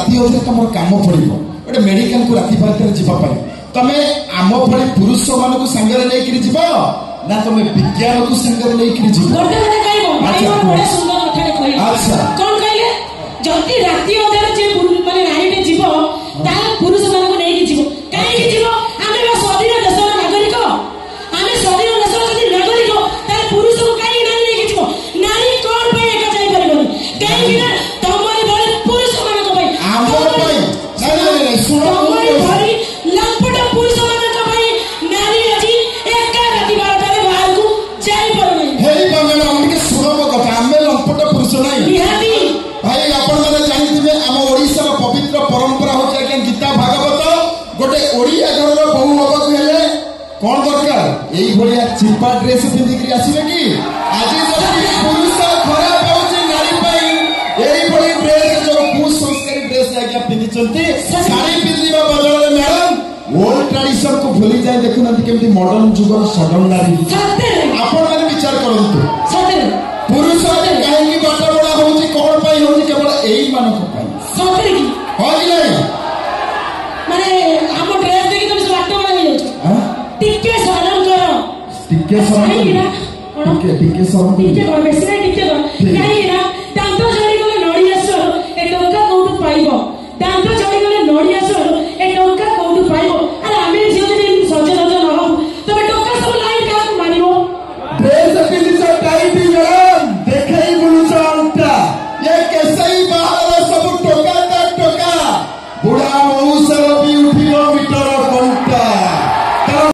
राति अधे तुम कम पड़ो गोटे मेडिकल को राति पाते जावाई तमे आम भली पुरुष मान सांगे लेकिन जीव ना तुम विज्ञान को सांगे लेकिन जीव अच्छा कौन कहले जति राति अधे जे माने नारीटे जीव ता पुरुष मानको नेकी जीव काहे जीव आमे स्वाधीन देशर नागरिक आमे स्वाधीन देशर जति नागरिक ता पुरुष को काहे नारी नेकी जीव नारी कोन पे एका जाई परबोनी काहे बिना तमरी बळे पुरुष मानको भाई आमर भाई नहीं सुनो तमरी भाई लंपट पुरुष मानको भाई नारी अजी एका राति 12 रे बाहर को जाई परबोनी हेई बंगला हमके सुनो कथा आमे लंपट पुरुष नहीं निहाती भाई आपण माने जानथिबे हम ओडिसा रो पवित्र परंपरा हो जे गीता भागवत गोटे ओडिया घर रो बहु होबा हेले कोन दरकार एई भलिया चिपा ड्रेस पिंदी करी आसीबे की आज जति पुरुष खराब होची नारी पई एई भली ड्रेस जो कुसंस्कारी ड्रेस आज्ञा पिंदी चंती साड़ी पिंदीबा बदले मैडम ओल्ड ट्रेडिशन को भूली जाए देखुनांती केमती मॉडर्न जुगर सडन नारी आपण माने विचार करंतु सते पुरुष कहीं बाटा बड़ा होची कौन पाई होची केवल एई मानक पाई सते की होई नहीं माने हम ड्रेस देखि तुम बाटा बड़ा हो जाओ हां टिके शरम करो टिके शरम टिके टिके शरम टिके कर बेसी नहीं टिके कर काहे ना